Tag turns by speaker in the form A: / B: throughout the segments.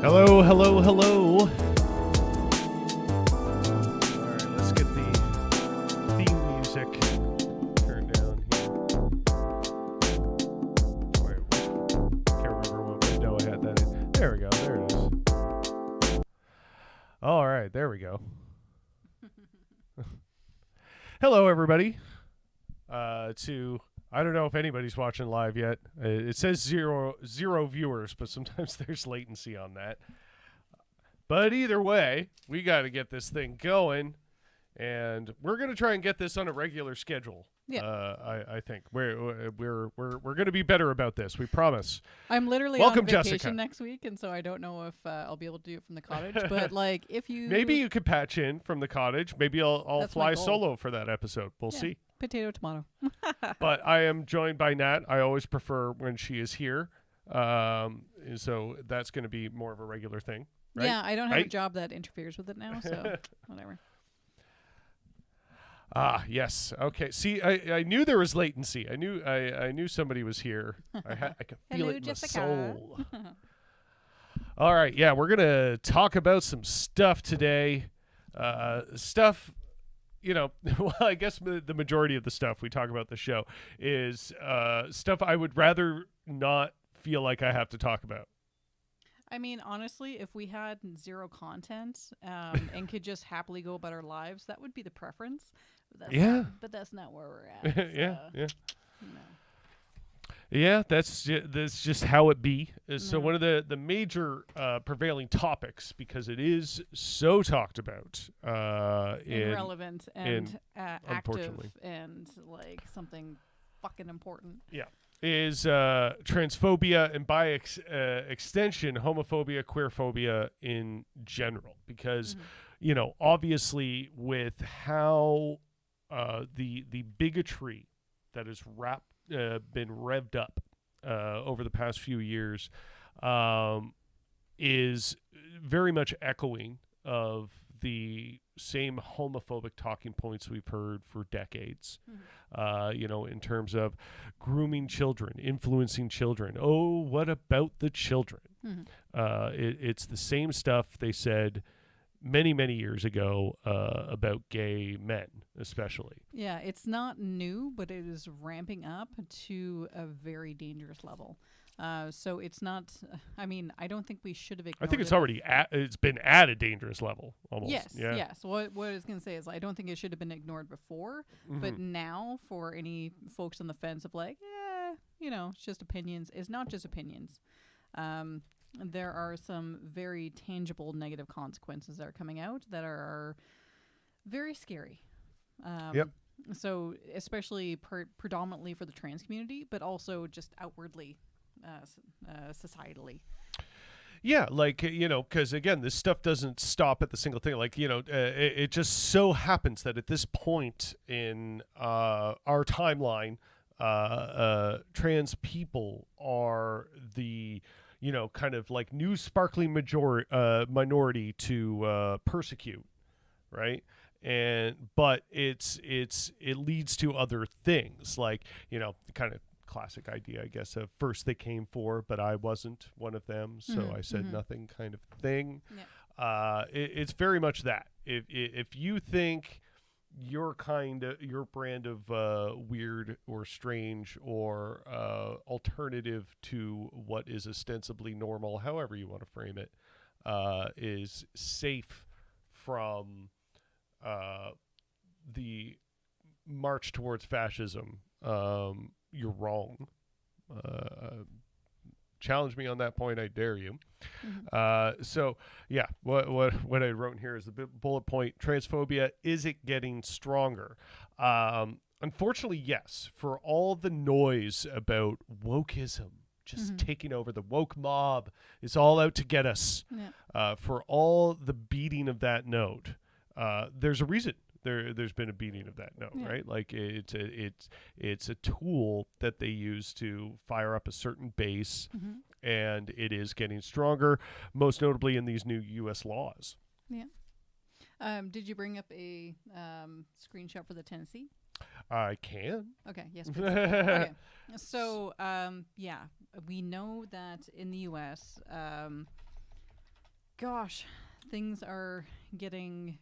A: Hello, hello, hello. All right, let's get the theme music turned down here. Wait, can't remember what window I had that in. There we go. There it is. All right, there we go. Hello, everybody. I don't know if anybody's watching live yet. It says zero viewers, but sometimes there's latency on that. But either way, we got to get this thing going, and we're going to try and get this on a regular schedule.
B: Yeah.
A: I think we're going to be better about this. We promise.
B: I'm literally
A: Welcome,
B: on vacation
A: Jessica.
B: next week, and so I don't know if I'll be able to do it from the cottage. But like, if you
A: Maybe you could patch in from the cottage. Maybe I'll
B: That's my
A: fly
B: goal.
A: solo for that episode. We'll
B: Yeah.
A: see.
B: potato tomato.
A: But I am joined by Nat. I always prefer when she is here. So that's going to be more of a regular thing. Right?
B: Yeah, I don't have a
A: Right?
B: job that interferes with it now, so whatever.
A: Ah, yes. Okay. See, I knew there was latency. I knew somebody was here. I could feel
B: Hello,
A: it in
B: Jessica.
A: my soul. All right. Yeah, we're gonna talk about some stuff today. Stuff. You know, well, I guess the majority of the stuff we talk about the show is stuff I would rather not feel like I have to talk about.
B: I mean, honestly, if we had zero content and could just happily go about our lives, that would be the preference. But that's
A: Yeah.
B: But that's not where we're at.
A: Yeah.
B: so,
A: Yeah.
B: you know.
A: Yeah, that's just how it be. So
B: Yeah.
A: one of the major prevailing topics, because it is so talked about,
B: And relevant and active
A: unfortunately.
B: and like something fucking important.
A: is transphobia and by extension homophobia, queerphobia in general. Because you know, obviously, with how the bigotry that has been revved up over the past few years is very much echoing of the same homophobic talking points we've heard for decades. You know, in terms of grooming children, influencing children. Oh, what about the children? It's the same stuff they said many years ago about gay men, especially.
B: Yeah, it's not new, but it is ramping up to a very dangerous level. So it's not. I mean, I don't think we should have ignored.
A: I think it's
B: it.
A: already it's been at a dangerous level almost.
B: Yes,
A: Yeah.
B: yes. What I was going to say is I don't think it should have been ignored before, but now for any folks on the fence of like, yeah, you know, it's just opinions. It's not just opinions. There are some very tangible negative consequences that are coming out that are very scary.
A: Yep.
B: So especially predominantly for the trans community, but also just outwardly, societally.
A: Yeah, like, you know, because again, this stuff doesn't stop at the single thing. Like, you know, it just so happens that at this point in our timeline, trans people are the, you know, kind of like new sparkling minority to persecute, right? But it leads to other things, like, you know, kind of classic idea, I guess, of first they came for, but I wasn't one of them, so I said nothing kind of thing.
B: Yep.
A: It's very much that. If you think your brand of weird or strange or alternative to what is ostensibly normal, however you want to frame it, is safe from the march towards fascism, you're wrong. Challenge me on that point, I dare you. So yeah, what I wrote in here is the bullet point: transphobia, is it getting stronger? Unfortunately, yes. For all the noise about wokeism just taking over, the woke mob is all out to get us.
B: Yeah.
A: For all the beating of that note, there's a reason. There's been a beating of that note, right? Like it's a tool that they use to fire up a certain base, and it is getting stronger, most notably in these new U.S. laws.
B: Yeah. Did you bring up a screenshot for the Tennessee?
A: I can.
B: Okay. Yes. Please. Okay. So, yeah, we know that in the U.S., gosh, things are getting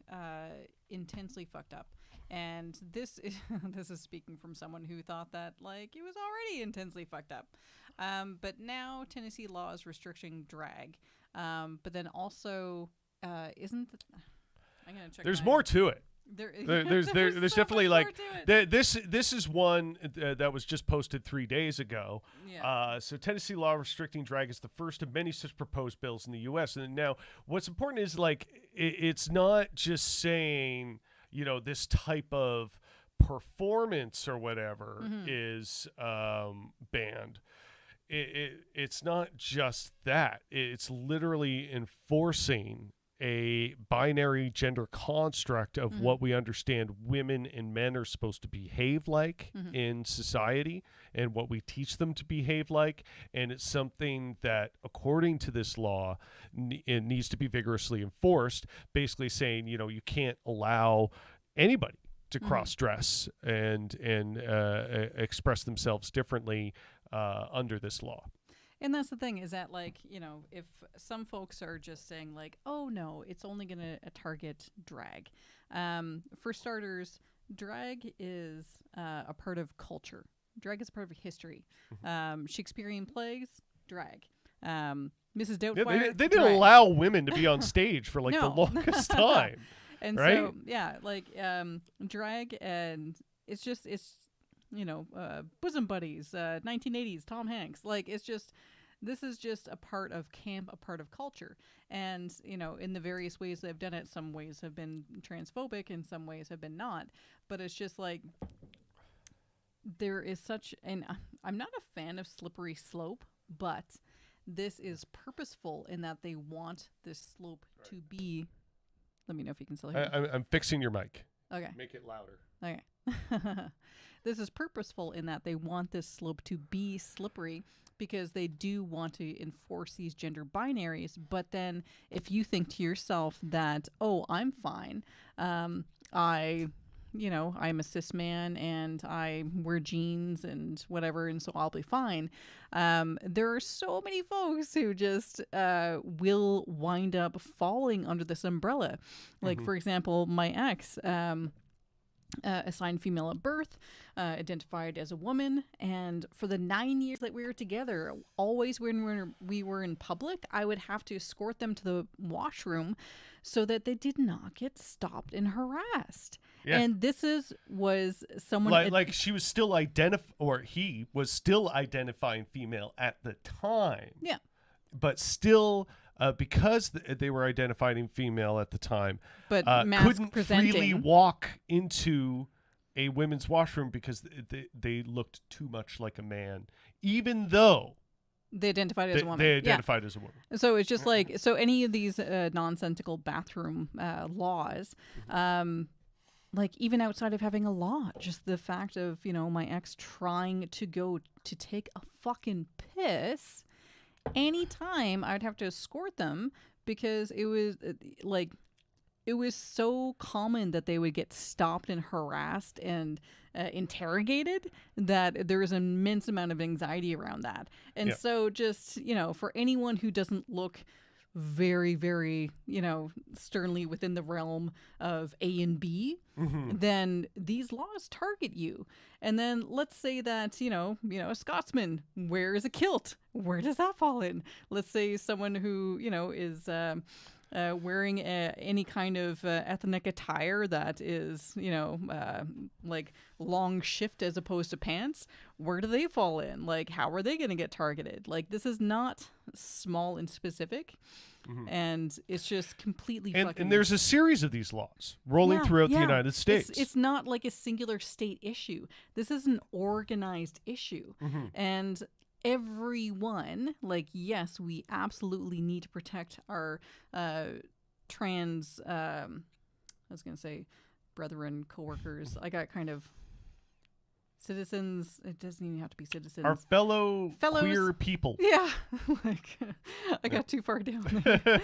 B: intensely fucked up. And this is this is speaking from someone who thought that like it was already intensely fucked up. But now Tennessee law is restricting drag. But then also isn't I'm gonna check.
A: There's more to it. There's
B: so
A: definitely
B: much
A: like
B: more to it.
A: this is one that was just posted 3 days ago.
B: Yeah.
A: So Tennessee law restricting drag is the first of many such proposed bills in the U.S. And now what's important is like it's not just saying this type of performance or whatever is banned. It's not just that. It's literally enforcing a binary gender construct of what we understand women and men are supposed to behave like in society and what we teach them to behave like. And it's something that, according to this law, it needs to be vigorously enforced, basically saying, you can't allow anybody to cross-dress and express themselves differently under this law.
B: And that's the thing is that, like, if some folks are just saying, like, oh, no, it's only going to target drag. For starters, drag is a part of culture. Drag is a part of history. Shakespearean plays, drag. Mrs. Doubtfire,
A: They didn't allow women to be on stage for, like, the longest time.
B: And
A: right?
B: so, yeah, like, drag, and it's bosom buddies, 1980s, Tom Hanks. Like, this is just a part of camp, a part of culture. And, in the various ways they've done it, some ways have been transphobic and some ways have been not. But it's just like, there is and I'm not a fan of slippery slope, but this is purposeful in that they want this slope to be. Let me know if you can still hear me.
A: I'm fixing your mic.
B: Okay.
A: Make it louder.
B: Okay. This is purposeful in that they want this slope to be slippery because they do want to enforce these gender binaries. But then if you think to yourself that, oh, I'm fine, I'm a cis man and I wear jeans and whatever, and so I'll be fine. There are so many folks who just will wind up falling under this umbrella. Like, for example, my ex, assigned female at birth, identified as a woman, and for the 9 years that we were together, always when we were in public, I would have to escort them to the washroom so that they did not get stopped and harassed. Yeah. And this was someone
A: like she was still he was still identifying female at the time.
B: Yeah.
A: But still, because they were identifying female at the time,
B: but
A: couldn't freely walk into a women's washroom because they looked too much like a man, even though
B: they identified as a woman.
A: They identified as a woman.
B: So it's just like, so any of these nonsensical bathroom laws, like even outside of having a law, just the fact of, my ex trying to go to take a fucking piss, anytime I'd have to escort them because it was it was so common that they would get stopped and harassed and interrogated that there was an immense amount of anxiety around that. And so just, for anyone who doesn't look very, very, sternly within the realm of A and B, then these laws target you. And then let's say that, a Scotsman wears a kilt. Where does that fall in? Let's say someone who, is wearing any kind of ethnic attire that is, like long shift as opposed to pants. Where do they fall in? Like, how are they going to get targeted? Like, this is not small and specific. And it's just completely fucking...
A: And there's a series of these laws rolling throughout the United States.
B: It's not like a singular state issue. This is an organized issue. And everyone, like, yes, we absolutely need to protect our trans, I was going to say brethren, coworkers. I got kind of... Citizens, it doesn't even have to be citizens.
A: Our fellows, queer people.
B: Yeah. Like, I got too far down there.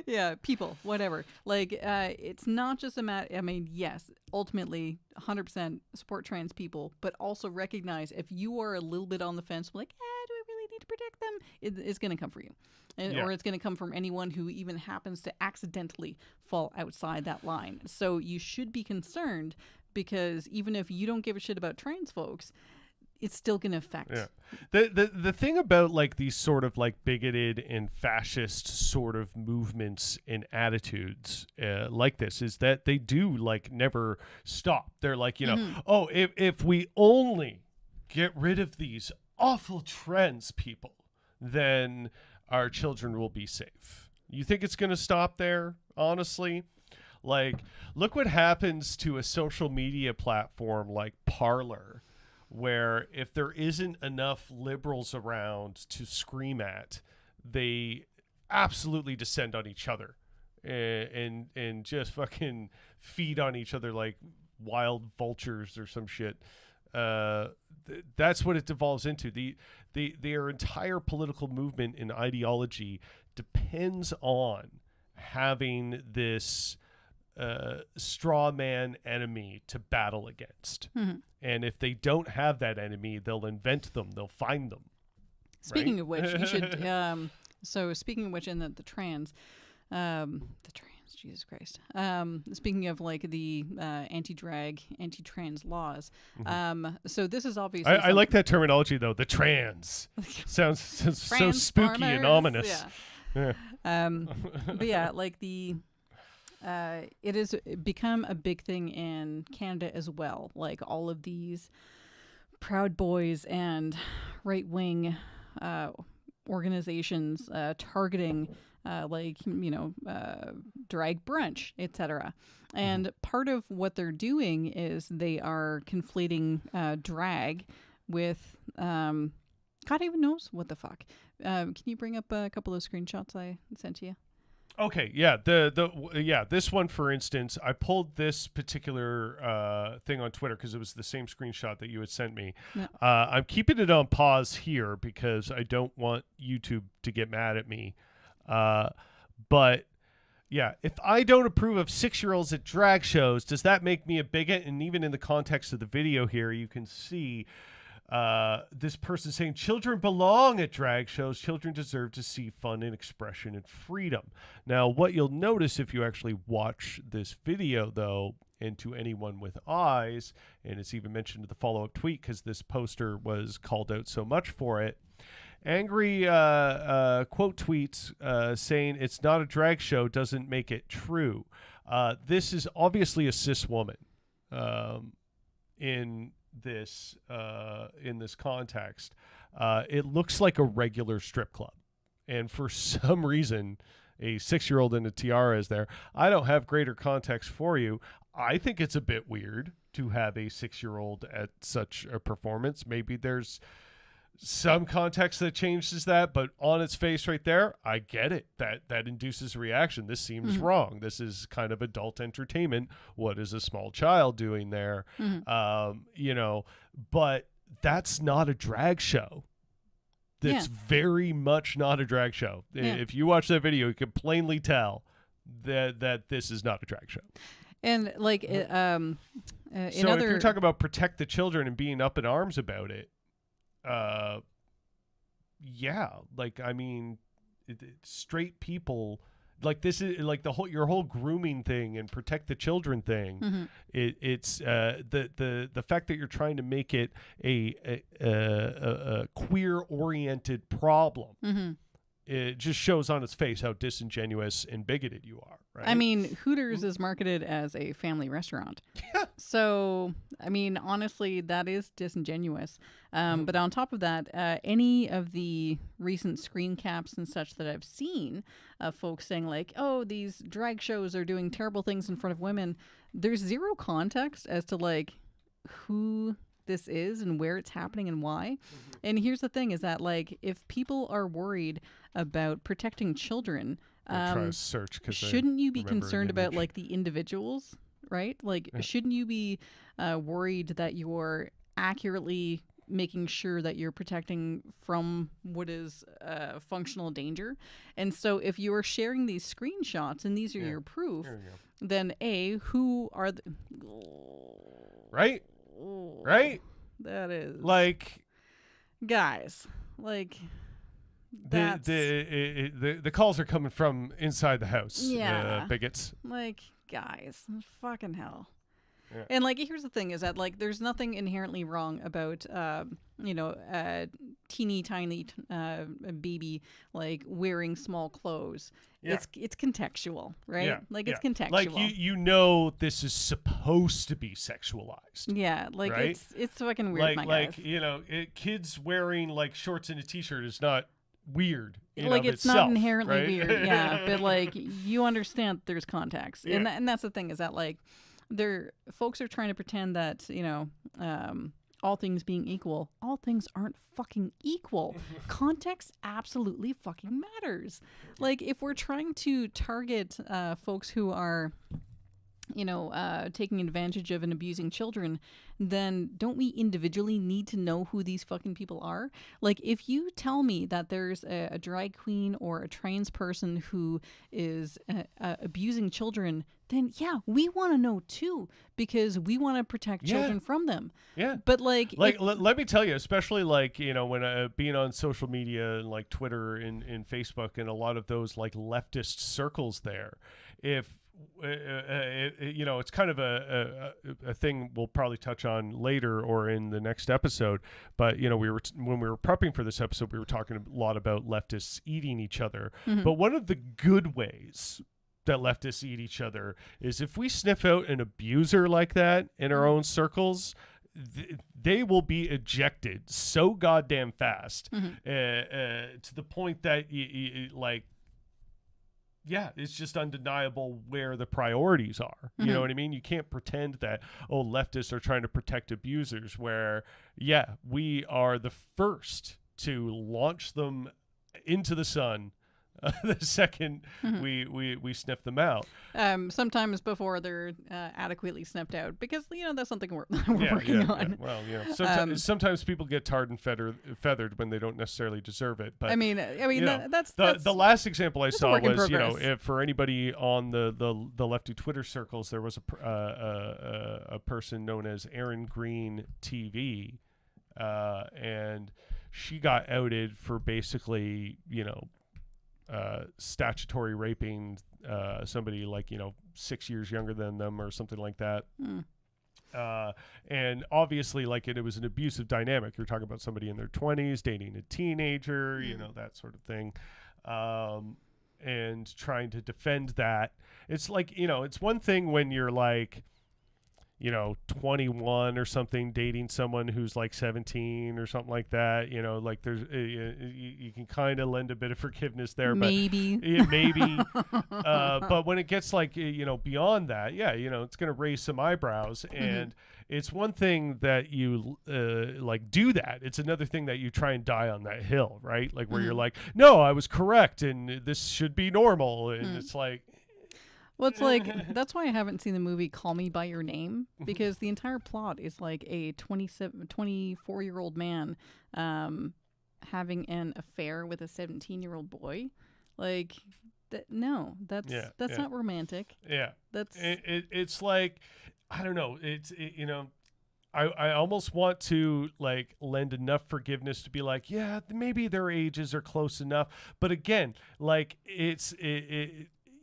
B: Yeah, people, whatever. Like, it's not just a matter, yes, ultimately, 100% support trans people, but also recognize if you are a little bit on the fence, like, do I really need to protect them, it's going to come for you. Or it's going to come from anyone who even happens to accidentally fall outside that line. So you should be concerned, because even if you don't give a shit about trans folks, it's still going to affect.
A: Yeah. The thing about like these sort of like bigoted and fascist sort of movements and attitudes like this is that they do like never stop. They're like, you know, oh, if we only get rid of these awful trans people, then our children will be safe. You think it's going to stop there, honestly? Like, look what happens to a social media platform like Parler, where if there isn't enough liberals around to scream at, they absolutely descend on each other and just fucking feed on each other like wild vultures or some shit. That's what it devolves into. Their entire political movement and ideology depends on having this straw man enemy to battle against. And if they don't have that enemy, they'll invent them. They'll find them.
B: Speaking
A: right?
B: of which, you should. So speaking of which, in the trans, Jesus Christ. Speaking of like the anti-drag, anti-trans laws. So this is obviously.
A: I like that terminology though. The trans sounds so spooky and ominous.
B: Yeah. But yeah, like the. It has become a big thing in Canada as well. Like all of these Proud Boys and right-wing organizations targeting drag brunch, etc. And part of what they're doing is they are conflating drag with God even knows what the fuck. Can you bring up a couple of screenshots I sent to you?
A: Okay, yeah, this one for instance, I pulled this particular thing on Twitter because it was the same screenshot that you had sent me.
B: Yeah.
A: I'm keeping it on pause here because I don't want YouTube to get mad at me. But yeah, if I don't approve of 6-year-olds at drag shows, does that make me a bigot? And even in the context of the video here, you can see this person saying children belong at drag shows. Children deserve to see fun and expression and freedom. Now, what you'll notice if you actually watch this video, though, and to anyone with eyes, and it's even mentioned in the follow-up tweet because this poster was called out so much for it, angry quote tweets saying it's not a drag show doesn't make it true. This is obviously a cis woman in this context. It looks like a regular strip club, and for some reason a 6-year-old in a tiara is there. I don't have greater context for you. I think it's a bit weird to have a 6-year-old at such a performance. Maybe there's some context that changes that, but on its face right there, I get it. That induces a reaction. This seems wrong. This is kind of adult entertainment. What is a small child doing there? But that's not a drag show. That's very much not a drag show. Yeah. If you watch that video, you can plainly tell that this is not a drag show.
B: And like,
A: so if you're talking about protect the children and being up in arms about it, straight people, like this is like your whole grooming thing and protect the children thing. It's the fact that you're trying to make it a queer oriented problem. It just shows on its face how disingenuous and bigoted you are, right?
B: I mean, Hooters is marketed as a family restaurant. Yeah. So, I mean, honestly, that is disingenuous. But on top of that, any of the recent screen caps and such that I've seen of folks saying like, oh, these drag shows are doing terrible things in front of women, there's zero context as to like who this is and where it's happening and why. And here's the thing is that like if people are worried about protecting children, shouldn't you be concerned about like the individuals, right? Like shouldn't you be worried that you're accurately making sure that you're protecting from what is functional danger? And so if you're sharing these screenshots and these are your proof, then who are the
A: right?
B: That is
A: like,
B: guys, like, That's
A: the calls are coming from inside the house.
B: Yeah.
A: Bigots.
B: like, guys, fucking hell.
A: Yeah.
B: And like, here's the thing: is that like, there's nothing inherently wrong about teeny tiny baby like wearing small clothes.
A: Yeah.
B: It's contextual, right?
A: Yeah,
B: Like,
A: yeah.
B: it's contextual.
A: Like you know this is supposed to be sexualized.
B: Yeah, like,
A: right?
B: it's fucking weird, my
A: Like
B: guys.
A: kids wearing like shorts and a t-shirt is not weird.
B: Like, it's
A: itself,
B: not inherently
A: right?
B: weird, yeah. But like, you understand there's context,
A: Yeah.
B: and that's the thing, is that like, folks are trying to pretend that all things being equal, all things aren't fucking equal. Context absolutely fucking matters. Like, if we're trying to target folks who are taking advantage of and abusing children, then don't we individually need to know who these fucking people are? Like, if you tell me that there's a drag queen or a trans person who is abusing children, then yeah, we want to know too, because we want to protect children from them.
A: Yeah.
B: But like
A: let me tell you, especially like, when being on social media and like Twitter and Facebook and a lot of those like leftist circles there, if it's kind of a thing we'll probably touch on later or in the next episode. But when we were prepping for this episode, we were talking a lot about leftists eating each other.
B: Mhm.
A: But one of the good ways that leftists eat each other is if we sniff out an abuser like that in our own circles, they will be ejected so goddamn fast, to the point that you like. Yeah, it's just undeniable where the priorities are. You know what I mean? You can't pretend that, leftists are trying to protect abusers, where, yeah, we are the first to launch them into the sun the second we sniff them out.
B: Sometimes before they're adequately sniffed out, because that's something we're working on.
A: Yeah. Well, sometimes people get tarred and feathered when they don't necessarily deserve it. But
B: I mean, that's
A: the last example I saw
B: work in
A: was,
B: progress.
A: if for anybody on the lefty Twitter circles, there was a person known as Aaron Green TV, and she got outed for basically statutory raping somebody like 6 years younger than them or something like that. And obviously, like, it was an abusive dynamic. You're talking about somebody in their 20s dating a teenager, that sort of thing, and trying to defend that. It's like, it's one thing when you're like 21 or something, dating someone who's like 17 or something like that. Like, there's you can kind of lend a bit of forgiveness there,
B: maybe.
A: But when it gets like beyond that, it's going to raise some eyebrows. And it's one thing that you like do that. It's another thing that you try and die on that hill, right? Like, where you're like, no, I was correct, and this should be normal, and it's like.
B: Well, it's like, that's why I haven't seen the movie Call Me By Your Name, because the entire plot is like a 24-year-old man having an affair with a 17-year-old boy. Like, that's not romantic.
A: Yeah.
B: That's
A: it's like, I don't know. I almost want to like lend enough forgiveness to be like, yeah, maybe their ages are close enough. But again, like,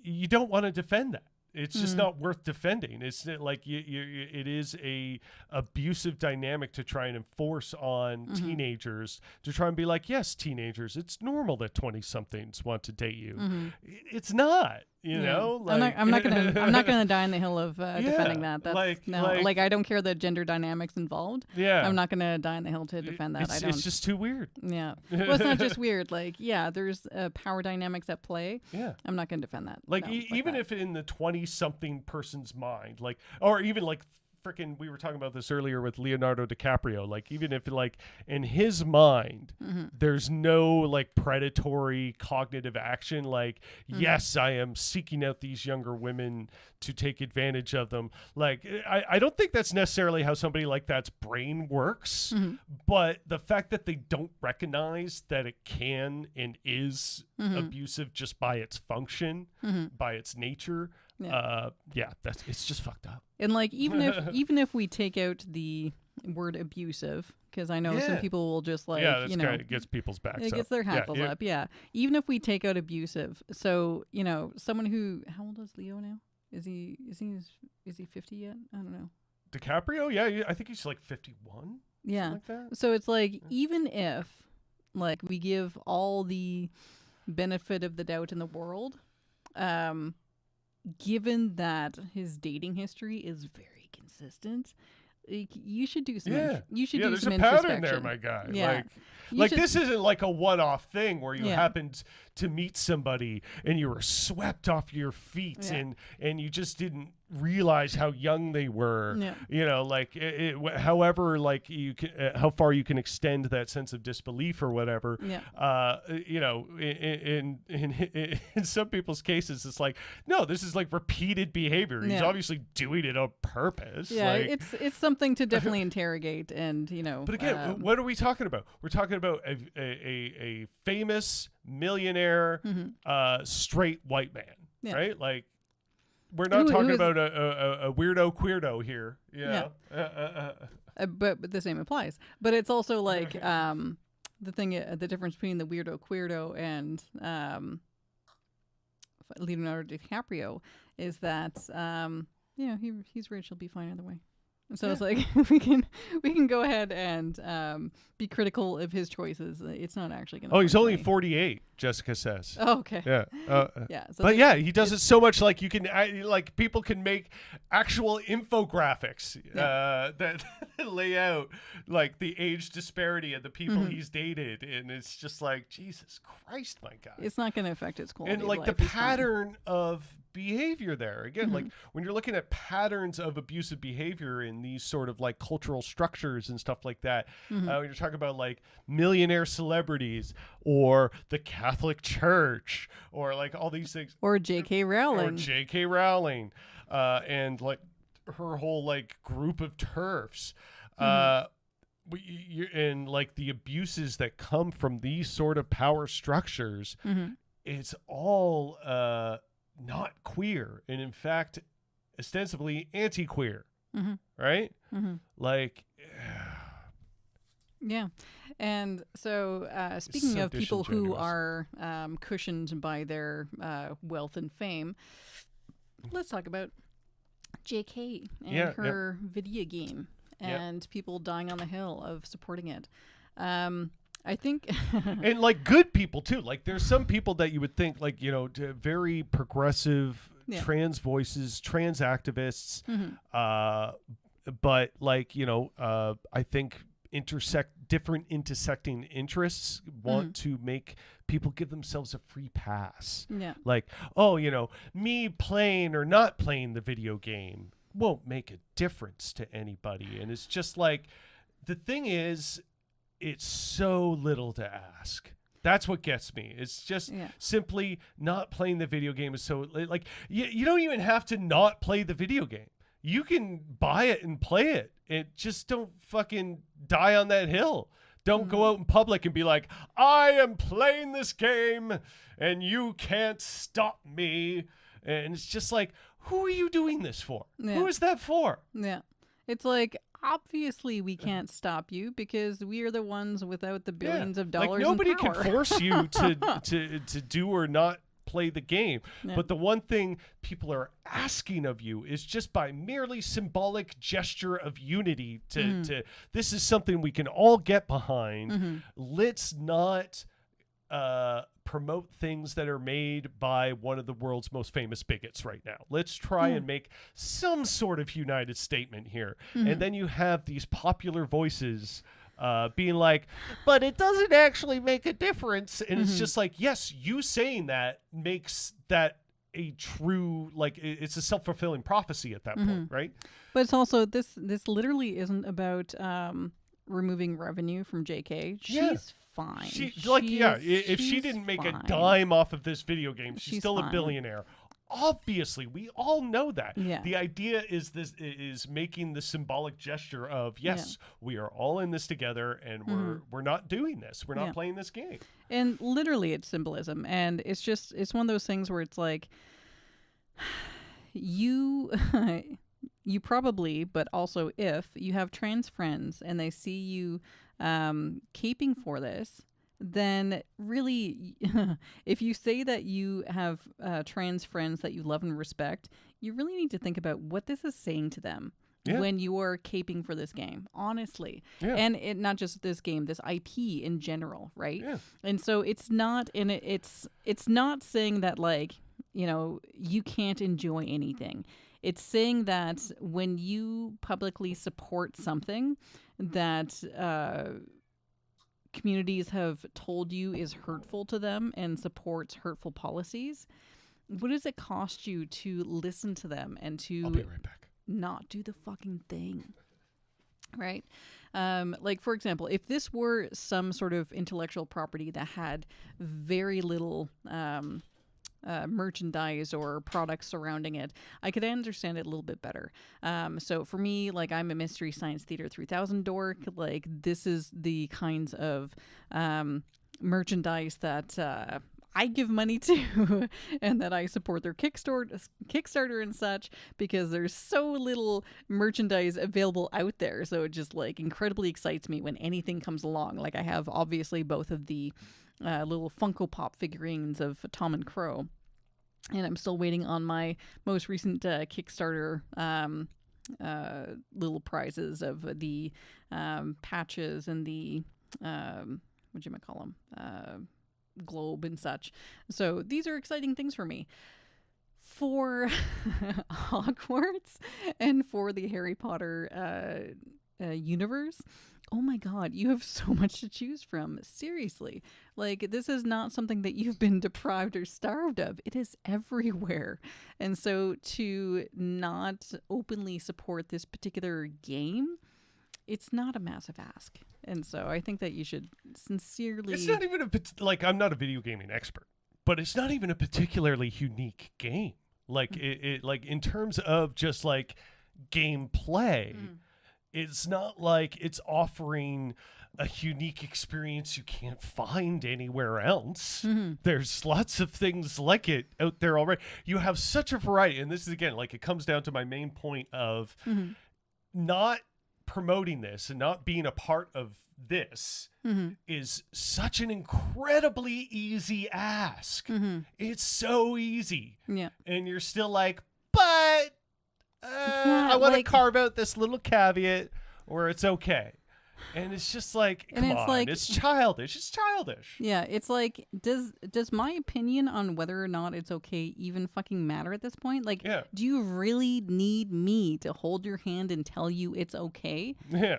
A: you don't want to defend that. It's just not worth defending. It's like it is a abusive dynamic to try and enforce on teenagers, to try and be like, yes, teenagers, it's normal that 20-somethings want to date you. It's not. Like,
B: I'm not gonna die on the hill of defending that. That's
A: like
B: I don't care the gender dynamics involved.
A: Yeah,
B: I'm not gonna die on the hill to defend that.
A: It's just too weird.
B: Yeah, well, it's not just weird. Like, yeah, there's power dynamics at play.
A: Yeah,
B: I'm not gonna defend that.
A: Like, even if in the 20-something person's mind, like, or even like. Freaking, we were talking about this earlier with Leonardo DiCaprio. Like, even if like in his mind there's no like predatory cognitive action, like, yes, I am seeking out these younger women to take advantage of them. Like, I don't think that's necessarily how somebody like that's brain works. But the fact that they don't recognize that it can and is abusive just by its function, by its nature. It's just fucked up.
B: And like, even if we take out the word abusive, because I know some
A: Yeah.
B: people will just like,
A: yeah,
B: you
A: that's
B: know,
A: it gets people's backs
B: it
A: up.
B: gets their hackles
A: yeah.
B: up. Yeah. Even if we take out abusive. So, you know, someone who, how old is Leo now? Is he 50 yet? I don't know.
A: DiCaprio, I think he's like 51.
B: Yeah.
A: Something like that.
B: So it's like, even if like we give all the benefit of the doubt in the world, given that his dating history is very consistent, like, you should do some. You should do
A: there's
B: some
A: a pattern
B: introspection.
A: there, my guy.
B: Yeah. You
A: Like
B: should-
A: this isn't like a one-off thing where you
B: Yeah.
A: happened to meet somebody and you were swept off your feet
B: Yeah.
A: and you just didn't realize how young they were.
B: Yeah.
A: You know, like however, like you can, how far you can extend that sense of disbelief or whatever.
B: Yeah.
A: You know, in some people's cases, it's like, no, this is like repeated behavior. He's
B: Yeah.
A: obviously doing it on purpose.
B: Yeah,
A: like,
B: it's something to definitely interrogate, and you know.
A: but again, what are we talking about? We're talking about a famous millionaire, straight white man,
B: Yeah.
A: right? Like, we're not
B: Who
A: talking
B: is-
A: about a weirdo queerdo here. You
B: Yeah.
A: know?
B: But the same applies. But it's also like the thing, the difference between the weirdo queerdo and Leonardo DiCaprio is that he's rich, he'll be fine either way. So it's like we can go ahead and be critical of his choices. It's not actually going to.
A: Oh, he's only 48. Jessica says.
B: Oh, okay.
A: Yeah.
B: Yeah. So
A: But yeah, he does it so much like you can like people can make actual infographics that lay out like the age disparity of the people he's dated, and it's just like, Jesus Christ, my God.
B: it's not going to affect his quality.
A: And
B: of
A: like the
B: life. He's fine.
A: pattern of behavior there again, like when you're looking at patterns of abusive behavior in these sort of like cultural structures and stuff like that, when you're talking about like millionaire celebrities or the Catholic Church or like all these things,
B: Or J.K. Rowling.
A: or J.K. Rowling, and like her whole like group of TERFs, and like the abuses that come from these sort of power structures, it's all not queer, and in fact, ostensibly anti-queer, right? Like,
B: Yeah. And so, speaking
A: so
B: of people who
A: disingenuous.
B: are cushioned by their wealth and fame, let's talk about JK and her video game and people dying on the hill of supporting it. I think,
A: and like good people too. Like there's some people that you would think like, you know, very progressive trans voices, trans activists, but like, you know, I think different intersecting interests want to make people give themselves a free pass.
B: Yeah.
A: Like, oh, you know, me playing or not playing the video game won't make a difference to anybody. And it's just like, the thing is, it's so little to ask. That's what gets me. It's just simply not playing the video game is so like, you don't even have to not play the video game. You can buy it and play it. Just don't fucking die on that hill. Don't go out in public and be like, I am playing this game and you can't stop me. And it's just like, who are you doing this for?
B: Yeah.
A: Who is that for?
B: Yeah. It's like, obviously we can't stop you because we are the ones without the billions of dollars.
A: Like nobody
B: in power.
A: can force you to do or not play the game.
B: Yeah.
A: But the one thing people are asking of you is just by merely symbolic gesture of unity to this is something we can all get behind. Let's not promote things that are made by one of the world's most famous bigots right now. Let's try and make some sort of united statement here. And then you have these popular voices being like, but it doesn't actually make a difference. And it's just like, yes, you saying that makes that a true, like, it's a self-fulfilling prophecy at that point, right?
B: But it's also, this literally isn't about removing revenue from JK. She's fine.
A: If she didn't make a dime off of this video game, she's still
B: fine.
A: a billionaire. Obviously, we all know that.
B: Yeah.
A: The idea is making the symbolic gesture of, yes, we are all in this together, and we're not doing this. We're not playing this game.
B: And literally, it's symbolism, and it's one of those things where it's like, you you probably, but also if you have trans friends and they see you caping for this, then really, if you say that you have trans friends that you love and respect, you really need to think about what this is saying to them.
A: Yeah.
B: When you are caping for this game, honestly.
A: Yeah.
B: And it not just this game, this IP in general, right?
A: Yeah.
B: And so it's not it's not saying that, like, you know, you can't enjoy anything. It's saying that when you publicly support something that communities have told you is hurtful to them and supports hurtful policies, what does it cost you to listen to them and to
A: I'll be right back.
B: not do the fucking thing, right? Like, for example, if this were some sort of intellectual property that had very little merchandise or products surrounding it, I could understand it a little bit better. So for me, like, I'm a Mystery Science Theater 3000 dork. Like, this is the kinds of merchandise that I give money to and that I support their Kickstarter and such, because there's so little merchandise available out there. So it just, like, incredibly excites me when anything comes along. Like, I have obviously both of the little Funko Pop figurines of Tom and Crow, and I'm still waiting on my most recent Kickstarter little prizes of the patches and the whatchamacallit, globe and such. So these are exciting things for me. For Hogwarts and for the Harry Potter universe, oh my god, you have so much to choose from. Seriously. Like, this is not something that you've been deprived or starved of. It is everywhere. And so to not openly support this particular game, it's not a massive ask. And so I think that you should sincerely...
A: It's not even like, I'm not a video gaming expert, but it's not even a particularly unique game. Like, it like, in terms of just, like, gameplay, it's not like it's offering a unique experience you can't find anywhere else. There's lots of things like it out there already. You have such a variety. And this is, again, like, it comes down to my main point of not promoting this and not being a part of this is such an incredibly easy ask. It's so easy.
B: Yeah.
A: And you're still like, but
B: Yeah,
A: I want to
B: like-
A: carve out this little caveat where it's okay. And it's just like,
B: And
A: come
B: it's
A: on,
B: like-
A: it's childish. It's childish.
B: Yeah, it's like, does my opinion on whether or not it's okay even fucking matter at this point? Like,
A: Yeah.
B: do you really need me to hold your hand and tell you it's okay?
A: Yeah.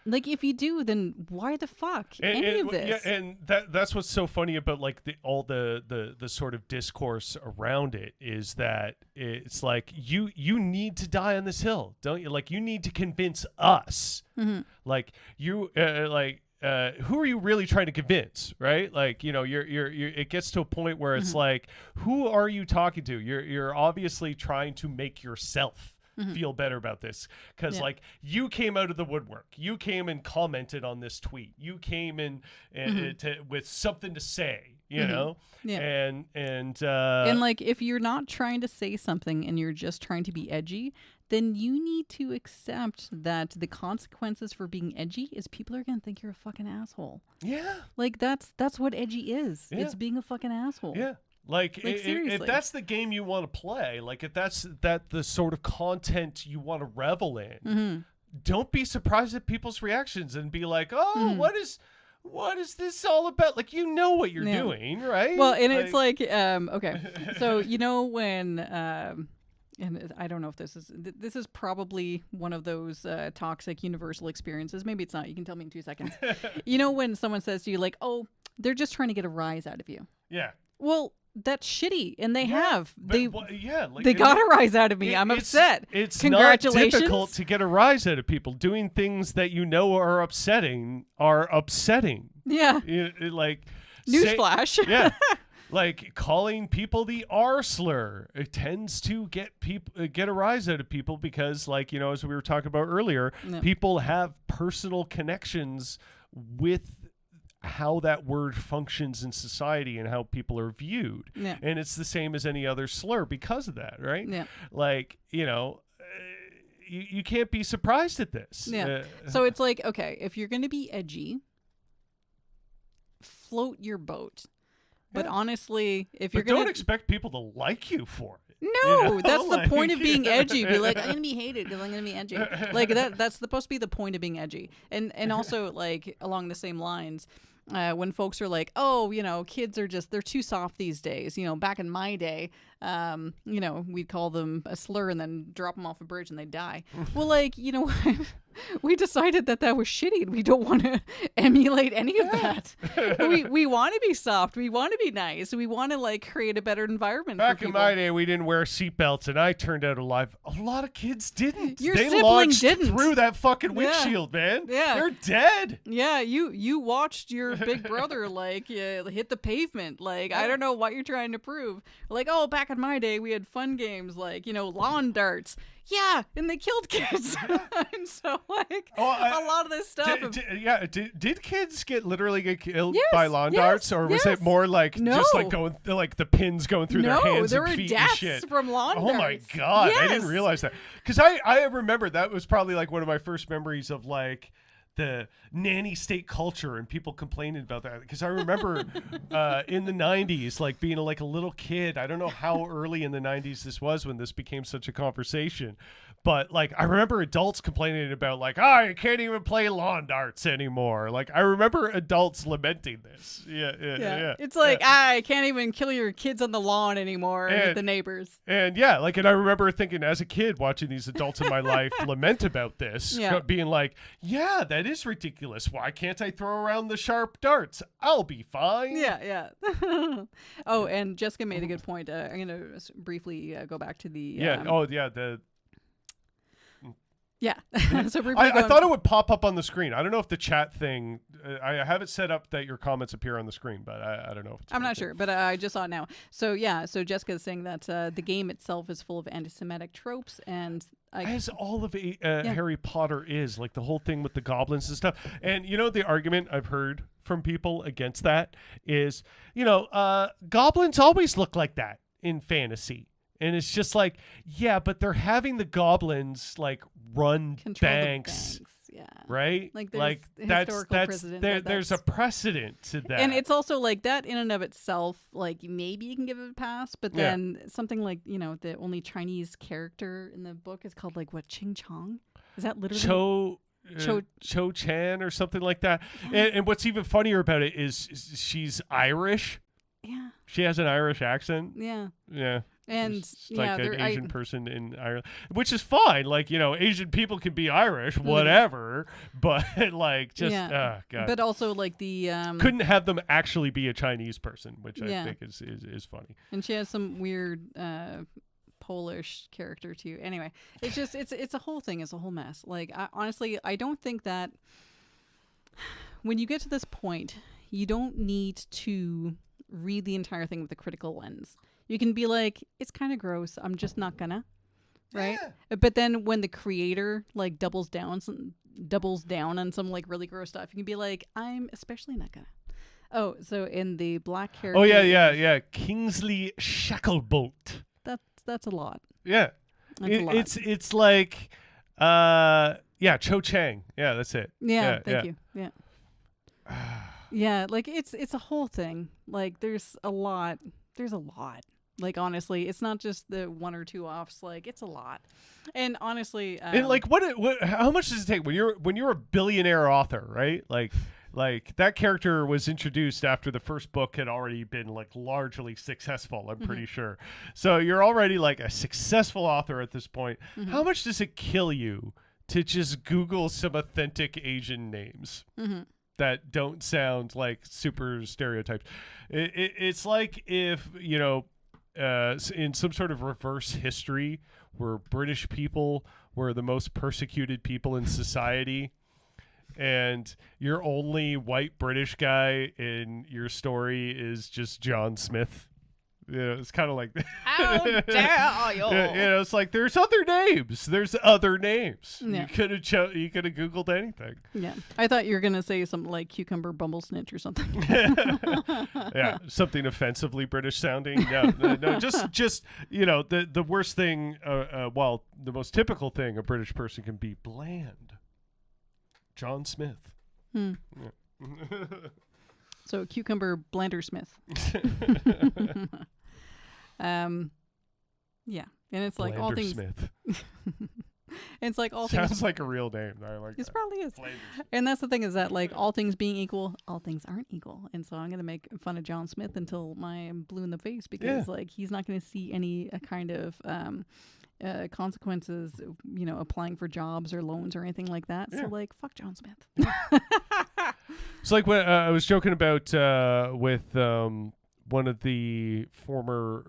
B: Like, if you do, then why the fuck any of this?
A: Yeah, and that's what's so funny about, like, all the sort of discourse around it is that it's like, you need to die on this hill, don't you? Like, you need to convince us. Like, you who are you really trying to convince, right? Like, you know, you're it gets to a point where it's like, who are you talking to? You're obviously trying to make yourself feel better about this, because
B: Yeah.
A: like, you came out of the woodwork, you came and commented on this tweet, you came in with something to say, you know.
B: Yeah.
A: and
B: like, if you're not trying to say something and you're just trying to be edgy, then you need to accept that the consequences for being edgy is people are gonna think you're a fucking asshole.
A: yeah
B: Like, that's what edgy is.
A: Yeah.
B: It's being a fucking asshole.
A: yeah like, if
B: seriously.
A: that's the game you want to play, like, if that's the sort of content you want to revel in, don't be surprised at people's reactions and be like, oh, what is this all about? Like, you know what you're
B: Yeah.
A: doing, right?
B: Well, and it's like, okay, so, you know, when, and I don't know if this is probably one of those toxic universal experiences. Maybe it's not. You can tell me in 2 seconds. You know, when someone says to you, like, oh, they're just trying to get a rise out of you.
A: yeah.
B: Well, that's shitty, and they have.
A: But
B: They
A: like,
B: they got a rise out of me. I'm upset.
A: It's
B: Congratulations.
A: not difficult to get a rise out of people. Doing things that you know are upsetting.
B: Yeah.
A: Like,
B: Newsflash.
A: yeah. Like, calling people the R slur, it tends to get a rise out of people because, like, you know, as we were talking about earlier,
B: Yeah.
A: people have personal connections with how that word functions in society and how people are viewed.
B: Yeah.
A: And it's the same as any other slur because of that, right?
B: Yeah.
A: Like, you know, you can't be surprised at this.
B: Yeah. So it's like, okay, if you're going to be edgy, float your boat. But honestly, if you're
A: don't
B: gonna
A: expect people to like you for it.
B: no, that's the point of being edgy. Be like, I'm gonna be hated because I'm gonna be edgy. Like that's supposed to be the point of being edgy. And also like along the same lines, when folks are like, oh, kids are they're too soft these days. Back in my day, we'd call them a slur and then drop them off a bridge and they die. Well, like, we decided that was shitty and we don't want to emulate any of that. we want to be soft. We want to be nice. We want to like create a better environment
A: Back
B: for
A: in
B: people.
A: my day, we didn't wear seatbelts, and I turned out alive. A lot of kids didn't.
B: Your
A: they
B: sibling
A: launched
B: didn't.
A: through that fucking
B: Yeah.
A: windshield, man.
B: Yeah.
A: They're dead.
B: Yeah, you watched your big brother like hit the pavement. Like, I don't know what you're trying to prove. Like, oh, back in my day we had fun games like lawn darts. Yeah, and they killed kids. And so like a lot of this stuff.
A: Did kids literally get killed
B: Yes,
A: by lawn
B: yes,
A: darts, or was
B: yes.
A: it more like just like
B: No.
A: going like the pins going through their
B: No,
A: hands
B: there
A: and
B: were
A: feet
B: deaths
A: and shit?
B: from lawn
A: Oh my
B: darts.
A: god, I
B: Yes.
A: didn't realize that because I remember that was probably like one of my first memories of like the nanny state culture and people complaining about that because I remember in the 90s like being like a little kid. I don't know how early in the 90s this was when this became such a conversation, but like I remember adults complaining about like I can't even play lawn darts anymore. Like I remember adults lamenting this. Yeah.
B: It's like I can't even kill your kids on the lawn anymore with the neighbors.
A: And and I remember thinking as a kid watching these adults in my life lament about this, being like, yeah, that is ridiculous. Why can't I throw around the sharp darts? I'll be fine.
B: Yeah. Oh, and Jessica made a good point. I'm going to briefly go back to the So briefly
A: I thought it would pop up on the screen. I don't know if the chat thing. I have it set up that your comments appear on the screen, but I don't know. If it's
B: I'm not sure, but I just saw it now. So so Jessica's saying that the game itself is full of anti-Semitic tropes, and
A: as all of Harry Potter is, like the whole thing with the goblins and stuff. And the argument I've heard from people against that is, goblins always look like that in fantasy. And it's just like, yeah, but they're having the goblins like run
B: control
A: banks,
B: yeah,
A: right?
B: Like there's precedent.
A: There's a precedent to that,
B: and it's also like that in and of itself. Like maybe you can give it a pass, but then something like the only Chinese character in the book is called like what, Ching Chong? Is that literally
A: Cho Chan or something like that? And what's even funnier about it is she's Irish.
B: Yeah,
A: she has an Irish accent.
B: Yeah. And
A: like an Asian person in Ireland, which is fine. Like, Asian people can be Irish, whatever. But like, just God.
B: But also like the
A: couldn't have them actually be a Chinese person, which I think is funny.
B: And she has some weird Polish character too. Anyway, it's just it's a whole thing. It's a whole mess. Like honestly, I don't think that when you get to this point, you don't need to read the entire thing with a critical lens. You can be like, it's kind of gross. I'm just not gonna, right? Yeah. But then when the creator like doubles down on some like really gross stuff, you can be like, I'm especially not gonna. Oh, so in the black character.
A: Oh yeah. Kingsley Shacklebolt.
B: That's a lot.
A: Yeah,
B: that's a lot.
A: It's like, Cho Chang. Yeah, that's it.
B: Yeah, thank you. Yeah. Yeah, like it's a whole thing. Like there's a lot. Like honestly, it's not just the one or two offs. Like it's a lot. And honestly,
A: and like what? How much does it take when you're a billionaire author, right? Like that character was introduced after the first book had already been like largely successful. I'm pretty sure. So you're already like a successful author at this point. Mm-hmm. How much does it kill you to just Google some authentic Asian names? Mm-hmm. That don't sound like super stereotypes. It's like if, in some sort of reverse history where British people were the most persecuted people in society and your only white British guy in your story is just John Smith. It's kind of like
B: How dare you?
A: It's like there's other names. There's other names.
B: Yeah.
A: You could have you could have Googled anything.
B: Yeah, I thought you were gonna say something like cucumber bumble snitch or something.
A: Yeah, something offensively British sounding. No, just the worst thing. Well, the most typical thing a British person can be: bland. John Smith.
B: Hmm. So cucumber Blandersmith. Yeah, and it's like all things.
A: Smith.
B: It's like all
A: Sounds
B: things.
A: like a real name. I like
B: This
A: that.
B: probably is.
A: Blanders.
B: And that's the thing is that like all things being equal, all things aren't equal. And so I'm gonna make fun of John Smith until I'm blue in the face because like he's not gonna see any kind of consequences, applying for jobs or loans or anything like that.
A: Yeah.
B: So like, fuck John Smith.
A: It's like when I was joking about with one of the former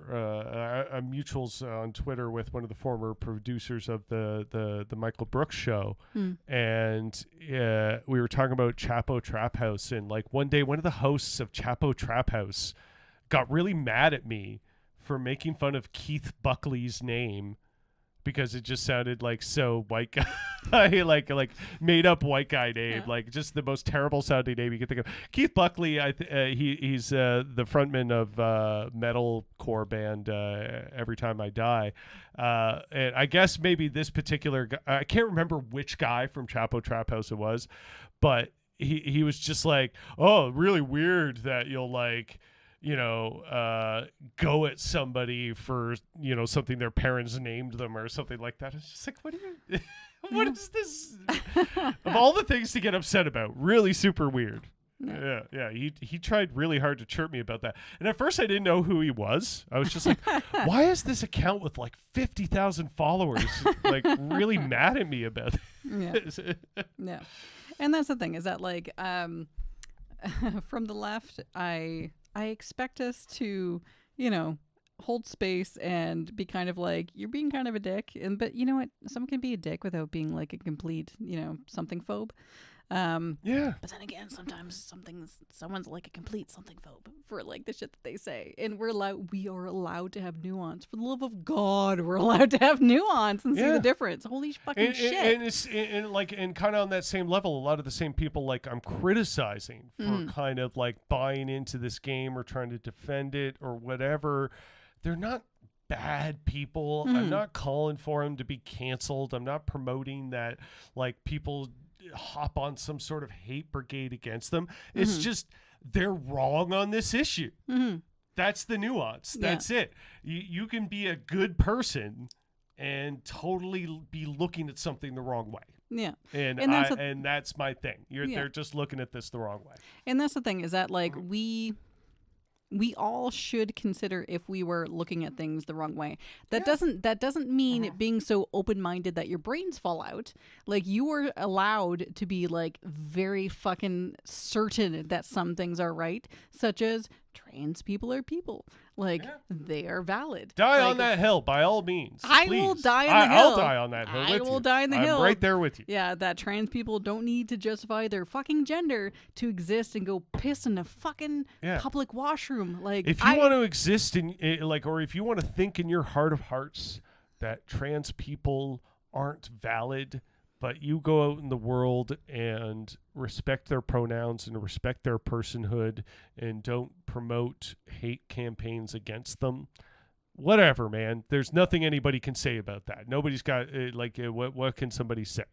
A: mutuals on Twitter with one of the former producers of the Michael Brooks show, and we were talking about Chapo Trap House, and like one day one of the hosts of Chapo Trap House got really mad at me for making fun of Keith Buckley's name because it just sounded like so white guy, like made up white guy name, like just the most terrible sounding name you could think of. Keith Buckley, he's the frontman of metalcore band Every Time I Die, and I guess maybe this particular guy, I can't remember which guy from Chapo Trap House it was, but he was just like, oh, really weird that you'll like, go at somebody for, something their parents named them or something like that. It's just like, what is this? Of all the things to get upset about, really super weird. Yeah. He tried really hard to chirp me about that. And at first I didn't know who he was. I was just like, why is this account with like 50,000 followers like really mad at me about this?
B: Yeah. And that's the thing is that like, from the left, I expect us to, hold space and be kind of like, you're being kind of a dick. But you know what? Someone can be a dick without being like a complete, something phobe.
A: Yeah.
B: But then again, sometimes someone's like a complete something phobe for like the shit that they say. And we are allowed to have nuance. For the love of God, we're allowed to have nuance and see the difference. Holy fucking shit.
A: And it's and kind of on that same level, a lot of the same people like I'm criticizing for kind of like buying into this game or trying to defend it or whatever. They're not bad people. I'm not calling for them to be canceled. I'm not promoting that like people hop on some sort of hate brigade against them. It's just they're wrong on this issue. That's the nuance. That's it. You can be a good person and totally be looking at something the wrong way.
B: Yeah.
A: And that's my thing. They're just looking at this the wrong way.
B: And that's the thing is that like we all should consider if we were looking at things the wrong way. That doesn't mean it being so open-minded that your brains fall out. Like you are allowed to be like very fucking certain that some things are right, such as trans people are people. Like they are valid.
A: Die on that hill by all means.
B: I
A: please.
B: will die on the hill.
A: I'll die on that hill with you.
B: I will die on the hill.
A: I'm right there with you.
B: Yeah, that trans people don't need to justify their fucking gender to exist and go piss in a fucking public washroom. Like
A: if you want to exist in or if you want to think in your heart of hearts that trans people aren't valid, but you go out in the world and respect their pronouns and respect their personhood and don't promote hate campaigns against them, whatever, man. There's nothing anybody can say about that. Nobody's got what can somebody say?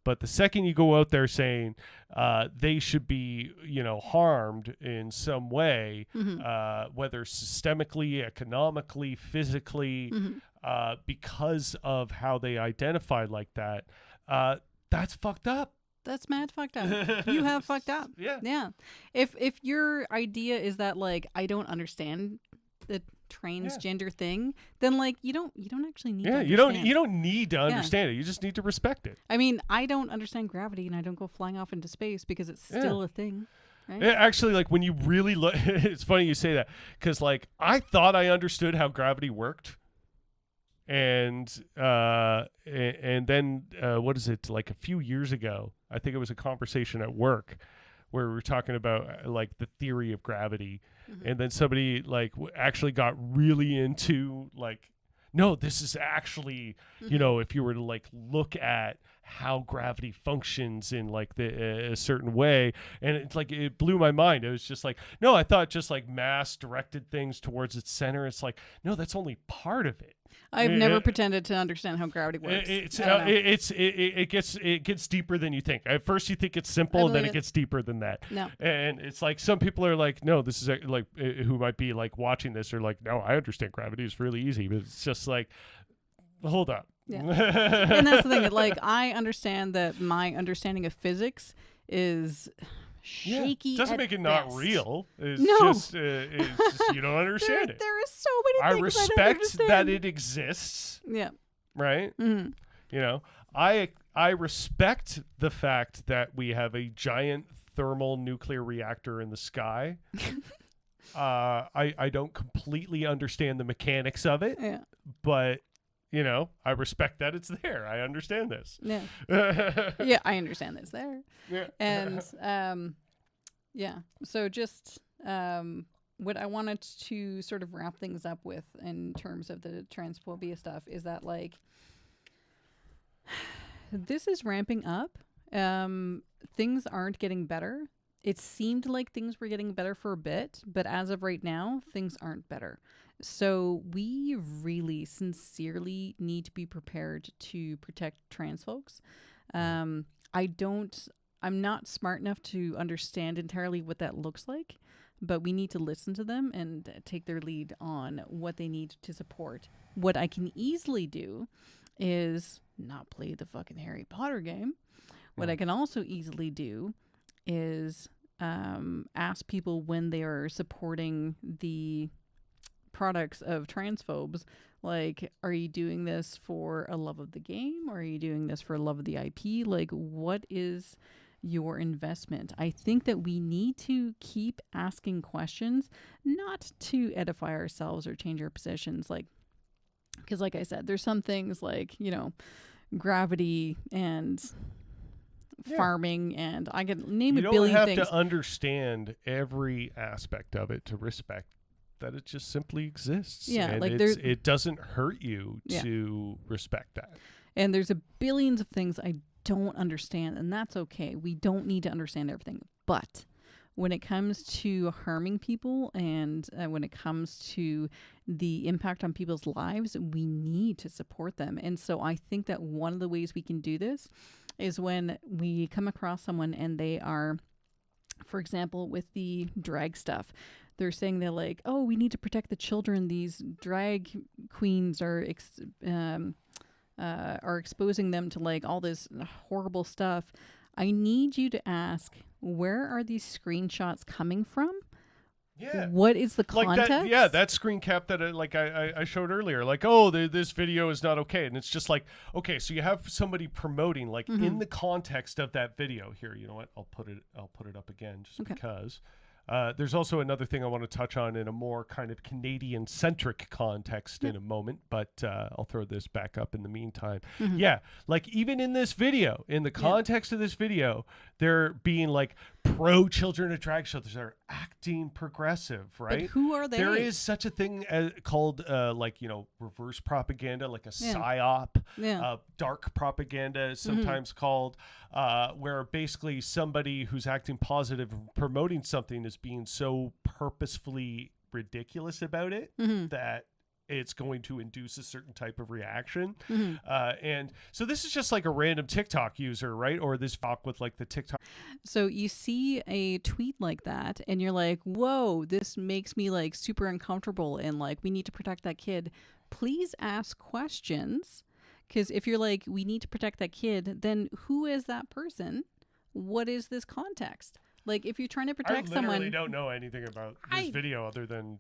A: But the second you go out there saying they should be, harmed in some way, whether systemically, economically, physically, because of how they identify like that, that's fucked up.
B: That's mad fucked up. You have fucked up. Yeah. If your idea is that like I don't understand the transgender thing, then like you don't actually need to understand.
A: you don't need to understand it. You just need to respect it.
B: I mean, I don't understand gravity and I don't go flying off into space because it's still a thing. Right?
A: Actually, like when you really look, it's funny you say that because like I thought I understood how gravity worked. And then what is it, like a few years ago, I think it was a conversation at work where we were talking about like the theory of gravity, and then somebody like actually got really into like, no, this is actually, you know, if you were to like look at how gravity functions in like a certain way, and it's like it blew my mind. It was just like, no, I thought just like mass directed things towards its center. It's like, no, that's only part of it.
B: I've never pretended to understand how gravity works.
A: It gets deeper than you think. At first you think it's simple, and then it gets deeper than that.
B: No.
A: And it's like some people are like, no, this is like who might be like watching this are like, no, I understand gravity is really easy, but it's just like, hold up.
B: Yeah. And that's the thing. Like, I understand that my understanding of physics is shaky.
A: Doesn't
B: at
A: make it
B: best.
A: not real. It's
B: No.
A: just you don't understand it.
B: There is so many
A: I
B: things I don't
A: respect
B: understand.
A: that it exists,
B: Yeah.
A: right?
B: Mm-hmm.
A: You know, I respect the fact that we have a giant thermal nuclear reactor in the sky. I don't completely understand the mechanics of it,
B: Yeah.
A: but you know, I respect that it's there. I understand this.
B: Yeah. Yeah, I understand this there.
A: Yeah.
B: And yeah. So just what I wanted to sort of wrap things up with in terms of the transphobia stuff is that like this is ramping up. Things aren't getting better. It seemed like things were getting better for a bit, but as of right now, things aren't better. So we really sincerely need to be prepared to protect trans folks. I'm not smart enough to understand entirely what that looks like, but we need to listen to them and take their lead on what they need to support. What I can easily do is not play the fucking Harry Potter game. What I can also easily do is ask people when they are supporting the products of transphobes, like, are you doing this for a love of the game, or are you doing this for a love of the IP? Like, what is your investment? I think that we need to keep asking questions, not to edify ourselves or change our positions, like, because like I said, there's some things like, you know, gravity and farming, and I could name a billion things.
A: You don't have to understand every aspect of it to respect that it just simply exists.
B: Yeah,
A: and
B: like
A: it doesn't hurt you to respect that.
B: And there's billions of things I don't understand, and that's okay. We don't need to understand everything. But when it comes to harming people and when it comes to the impact on people's lives, we need to support them. And so I think that one of the ways we can do this is when we come across someone and they are, for example, with the drag stuff, they're saying they're like, oh, we need to protect the children. These drag queens are exposing them to like all this horrible stuff. I need you to ask, where are these screenshots coming from?
A: Yeah.
B: What is the context?
A: Like that screen cap that I showed earlier. Like, oh, this video is not okay. And it's just like, okay, so you have somebody promoting, like, in the context of that video. Here, you know what? I'll put it up again just because. There's also another thing I want to touch on in a more kind of Canadian-centric context in a moment, but I'll throw this back up in the meantime. Yeah, like even in this video, in the context of this video, they're being like pro-children of drag shows. They're acting progressive, right?
B: But who are they?
A: There is such a thing called like, you know, reverse propaganda, like a psyop, dark propaganda is sometimes called, where basically somebody who's acting positive and promoting something is being so purposefully ridiculous about it that it's going to induce a certain type of reaction. And so this is just like a random TikTok user, right? Or this talk with like the TikTok.
B: So you see a tweet like that and you're like, whoa, this makes me like super uncomfortable and like we need to protect that kid. Please ask questions, because if you're like, we need to protect that kid, then who is that person? What is this context? Like if you're trying to protect someone.
A: I literally don't know anything about this video other than,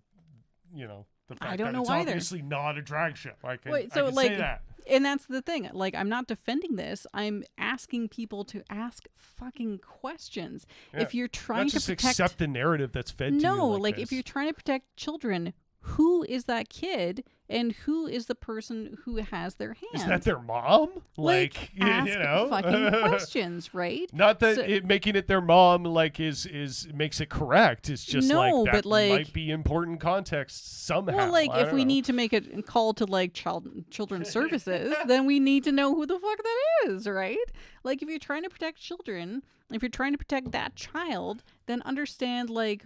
A: you know, the fact
B: I don't
A: that
B: know
A: it's
B: either.
A: Obviously not a drag show. I can
B: like,
A: say that.
B: And that's the thing. Like, I'm not defending this. I'm asking people to ask fucking questions.
A: Yeah.
B: If you're trying
A: not just
B: to protect,
A: accept the narrative that's fed to you.
B: no,
A: like
B: if
A: this.
B: you're trying to protect children, who is that kid? and who is the person who has their hand.
A: Is that their mom?
B: Like ask
A: you know,
B: fucking questions, right?
A: Not that
B: So-
A: it making it their mom like is makes it correct. It's just
B: No,
A: like that
B: but, like-
A: might be important context somehow.
B: Well, like
A: I
B: if
A: don't
B: we
A: know.
B: need to make a call to like children's services, then we need to know who the fuck that is, right? Like if you're trying to protect children, if you're trying to protect that child, then understand like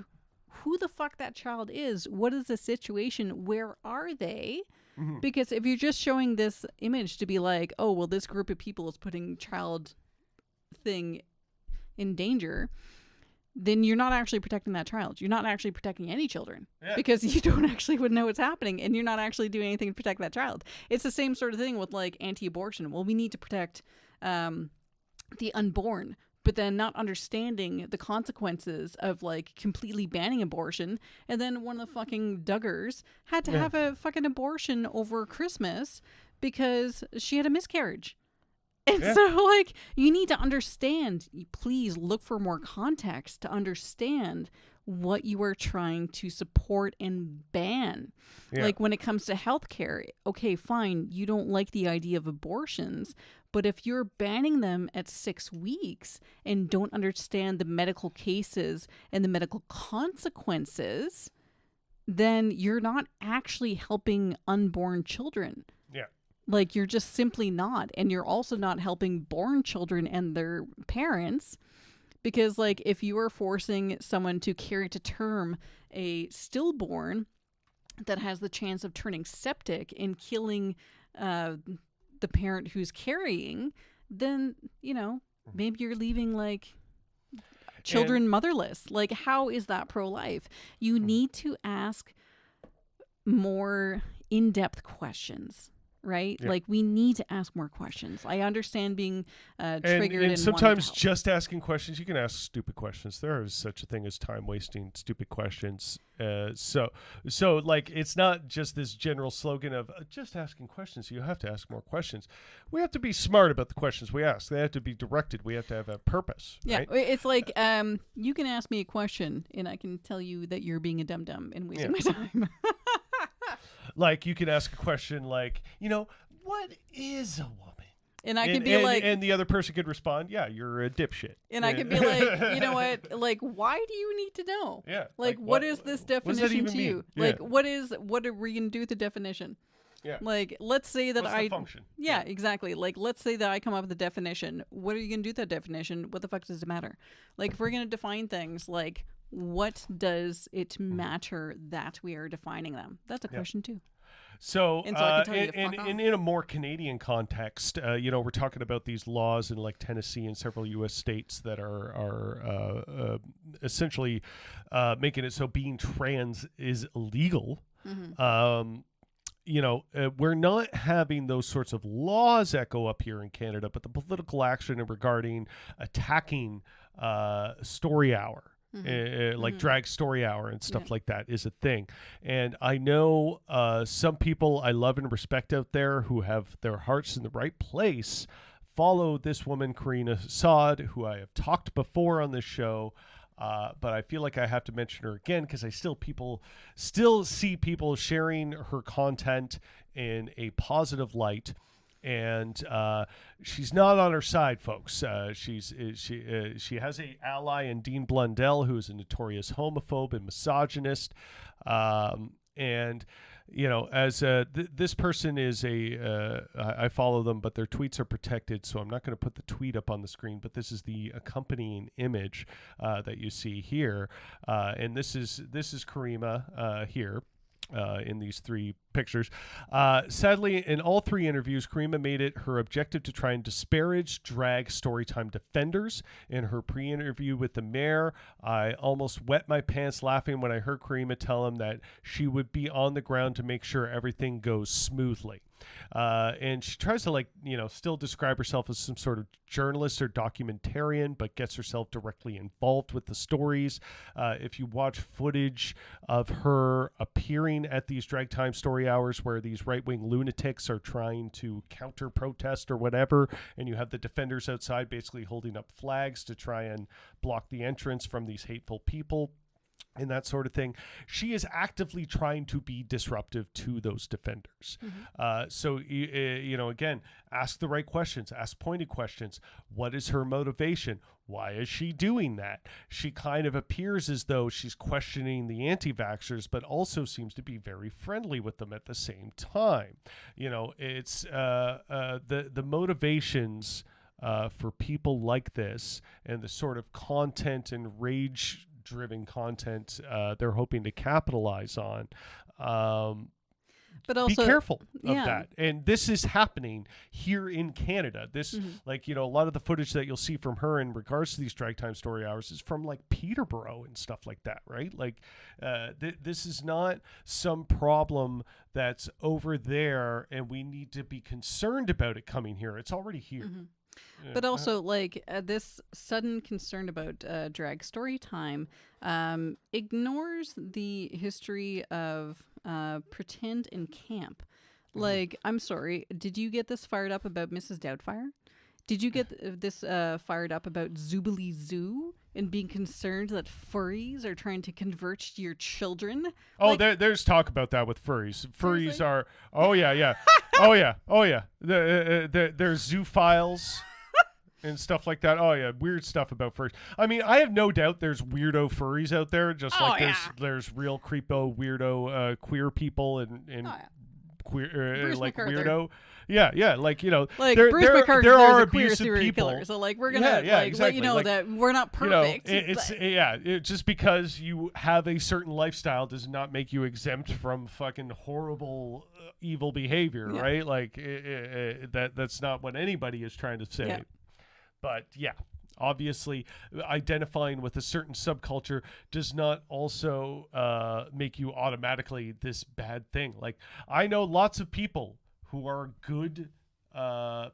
B: who the fuck that child is. What is the situation? Where are they?
A: Mm-hmm.
B: Because if you're just showing this image to be like, oh, well, this group of people is putting child thing in danger, then you're not actually protecting that child. You're not actually protecting any children because you don't actually would know what's happening, and you're not actually doing anything to protect that child. It's the same sort of thing with like anti-abortion. Well, we need to protect the unborn, but then not understanding the consequences of like completely banning abortion. And then one of the fucking Duggars had to have a fucking abortion over Christmas because she had a miscarriage. And so, like, you need to understand, please look for more context to understand what you are trying to support and ban.
A: Yeah.
B: Like, when it comes to healthcare, okay, fine, you don't like the idea of abortions, but if you're banning them at 6 weeks and don't understand the medical cases and the medical consequences, then you're not actually helping unborn children.
A: Yeah.
B: Like, you're just simply not. And you're also not helping born children and their parents. Because, like, if you are forcing someone to carry to term a stillborn that has the chance of turning septic and killing the parent who's carrying, then, you know, maybe you're leaving, like, children motherless. Like, how is that pro-life? You need to ask more in-depth questions. Right?
A: Yeah.
B: Like, we need to ask more questions. I understand being triggered.
A: And
B: and
A: sometimes
B: wanting to help.
A: just asking questions, you can ask stupid questions. There is such a thing as time wasting stupid questions. So like, it's not just this general slogan of just asking questions. You have to ask more questions. We have to be smart about the questions we ask. They have to be directed. We have to have a purpose.
B: Yeah,
A: right?
B: it's like you can ask me a question and I can tell you that you're being a dum-dum and wasting my time.
A: Like, you can ask a question like, you know, what is a woman?
B: And I can be like,
A: and the other person could respond, yeah, you're a dipshit.
B: and I can be like, you know what? Like, why do you need to know?
A: Yeah.
B: Like, what is this
A: what does that
B: definition
A: even
B: to
A: mean?
B: you?
A: Yeah.
B: Like, what are we gonna do with the definition?
A: Yeah.
B: Like, let's say that
A: What's the function?
B: Yeah, exactly. Like, let's say that I come up with a definition. What are you gonna do with that definition? What the fuck does it matter? Like, if we're gonna define things, like, what does it matter that we are defining them? That's a question too.
A: So,
B: And so I can tell you to fuck off.
A: in a more Canadian context, you know, we're talking about these laws in like Tennessee and several U.S. states that are essentially making it so being trans is illegal.
B: Mm-hmm.
A: You know, we're not having those sorts of laws echo up here in Canada, but the political action regarding attacking Story Hour. Like drag story hour and stuff like that is a thing. And I know some people I love and respect out there who have their hearts in the right place follow this woman, Karina Saad, who I have talked before on this show. But I feel like I have to mention her again because I still see people sharing her content in a positive light. And she's not on her side, folks. She has a ally in Dean Blundell, who is a notorious homophobe and misogynist. And you know, as this person is I follow them, but their tweets are protected, so I'm not going to put the tweet up on the screen. But this is the accompanying image that you see here, and this is Karima here. In these three pictures. Sadly, in all three interviews, Karima made it her objective to try and disparage drag storytime defenders. In her pre-interview with the mayor, I almost wet my pants laughing when I heard Karima tell him that she would be on the ground to make sure everything goes smoothly. And she tries to, like, you know, still describe herself as some sort of journalist or documentarian, but gets herself directly involved with the stories. If you watch footage of her appearing at these drag time story hours where these right-wing lunatics are trying to counter protest or whatever, and you have the defenders outside basically holding up flags to try and block the entrance from these hateful people, and that sort of thing. She is actively trying to be disruptive to those defenders. So, again, ask the right questions, ask pointed questions. What is her motivation? Why is she doing that? She kind of appears as though she's questioning the anti-vaxxers, but also seems to be very friendly with them at the same time. It's the motivations for people like this, and the sort of content and rage-driven content they're hoping to capitalize on.
B: But also,
A: be careful of that. And this is happening here in Canada. This, a lot of the footage that you'll see from her in regards to these Drag Time Story Hours is from like Peterborough and stuff like that, right? Like, this is not some problem that's over there and we need to be concerned about it coming here. It's already here.
B: But also, this sudden concern about drag story time ignores the history of pretend and camp. Like, I'm sorry, did you get this fired up about Mrs. Doubtfire? Did you get this fired up about Zoobilee Zoo and being concerned that furries are trying to convert your children?
A: Oh, there's talk about that with furries. Furries are, oh yeah. Oh yeah. There's zoophiles and stuff like that. Oh yeah, weird stuff about furries. I mean, I have no doubt there's weirdo furries out there, just there's real creepo, weirdo, queer people and queer like
B: McArthur.
A: Weirdo. Yeah, like
B: Bruce McArthur,
A: there are
B: a queer
A: abusive
B: serial
A: people.
B: killer. So we're gonna
A: exactly.
B: let you know that we're not perfect.
A: Just because you have a certain lifestyle does not make you exempt from fucking horrible evil behavior, right? Like that's not what anybody is trying to say. But obviously identifying with a certain subculture does not also make you automatically this bad thing. Like, I know lots of people who are good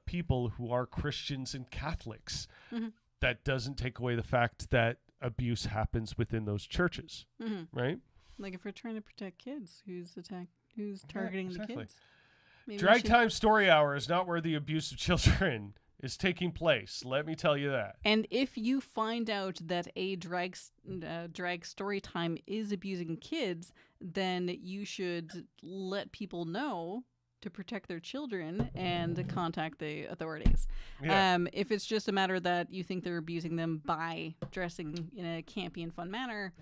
A: people who are Christians and Catholics. That doesn't take away the fact that abuse happens within those churches, right?
B: Like, if we're trying to protect kids, who's targeting the kids?
A: Drag Time Story Hour is not where the abuse of children is taking place. Let me tell you that.
B: And if you find out that a drag story time is abusing kids, then you should let people know to protect their children and contact the authorities. If it's just a matter that you think they're abusing them by dressing in a campy and fun manner,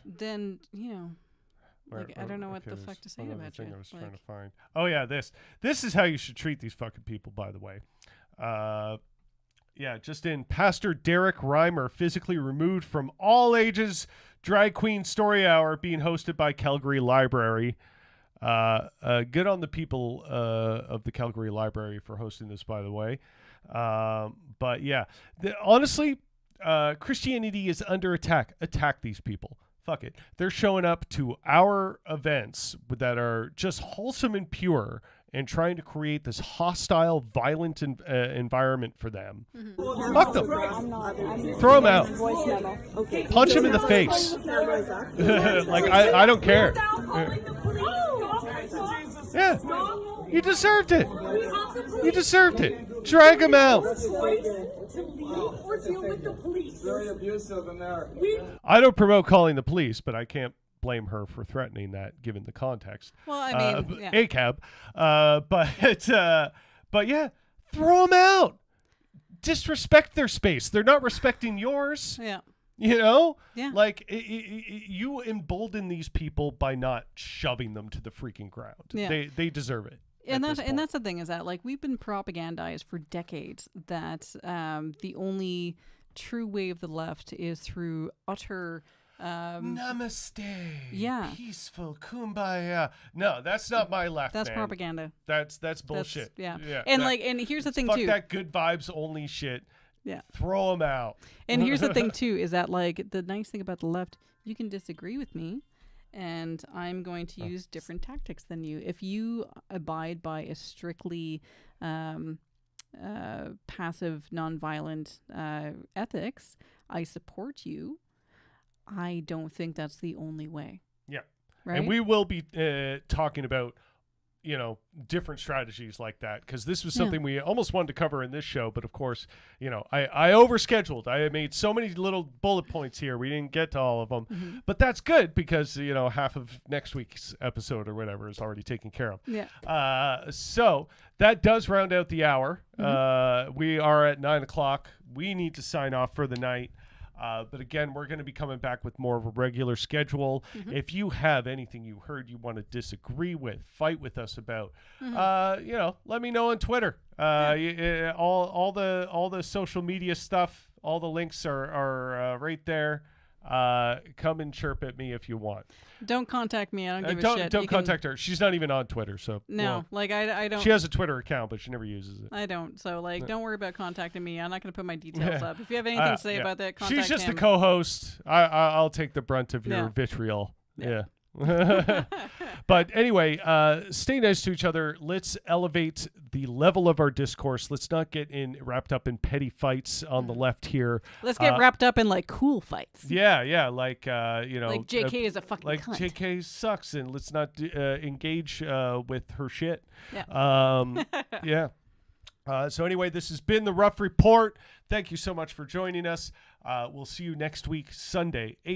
B: then I don't know what the fuck to say about you.
A: I was trying to find. Oh yeah, this is how you should treat these fucking people, by the way. Just in, Pastor Derek Reimer physically removed from all ages drag queen story hour being hosted by Calgary Library. Good on the people of the Calgary Library for hosting this, by the way. But yeah, honestly, Christianity is under attack. Attack these people. Fuck it. They're showing up to our events that are just wholesome and pure and trying to create this hostile, violent environment for them. Fuck them. Throw them out. Punch them in the face. I don't care. Yeah. You deserved it. You deserved it. Drag him out. I don't promote calling the police, but I can't blame her for threatening that, given the context.
B: Well, I mean,
A: ACAB. But yeah, throw them out. Disrespect their space. They're not respecting yours.
B: Yeah.
A: Yeah.
B: Like,
A: you embolden these people by not shoving them to the freaking ground.
B: Yeah.
A: They deserve it.
B: And that's the thing, is that we've been propagandized for decades that the only true way of the left is through utter
A: namaste.
B: Yeah.
A: Peaceful kumbaya. No, that's not my left.
B: That's
A: man.
B: propaganda.
A: That's bullshit.
B: And and here's the thing
A: fuck
B: too.
A: That good vibes only shit.
B: Yeah.
A: Throw them out.
B: And here's the thing too, is that the nice thing about the left, you can disagree with me, and I'm going to use different tactics than you. If you abide by a strictly passive, nonviolent ethics, I support you. I don't think that's the only way.
A: Yeah.
B: Right?
A: And we will be talking about different strategies like that, because this was something we almost wanted to cover in this show, but of course, I overscheduled. I made so many little bullet points here. We didn't get to all of them, but that's good because, half of next week's episode or whatever is already taken care of.
B: Yeah.
A: So that does round out the hour. We are at 9:00. We need to sign off for the night. But again, we're going to be coming back with more of a regular schedule. If you have anything you heard you want to disagree with, fight with us about, let me know on Twitter. All the social media stuff, all the links are right there. Come and chirp at me if you want.
B: Don't contact me. I don't give a shit.
A: Don't contact her. She's not even on Twitter. So
B: no, I don't.
A: She has a Twitter account, but she never uses it.
B: I don't. So don't worry about contacting me. I'm not going to put my details up. If you have anything to say about that, contact
A: She's just
B: him.
A: the co-host. I'll take the brunt of your vitriol. Yeah. But anyway, stay nice to each other. Let's elevate the level of our discourse. Let's not get wrapped up in petty fights on the left here.
B: Let's get wrapped up in cool fights.
A: Yeah, like
B: like JK is a fucking
A: like
B: cunt.
A: JK sucks, and let's not engage with her shit.
B: Yeah.
A: Yeah. So anyway, this has been the Rough Report. Thank you so much for joining us. We'll see you next week, Sunday,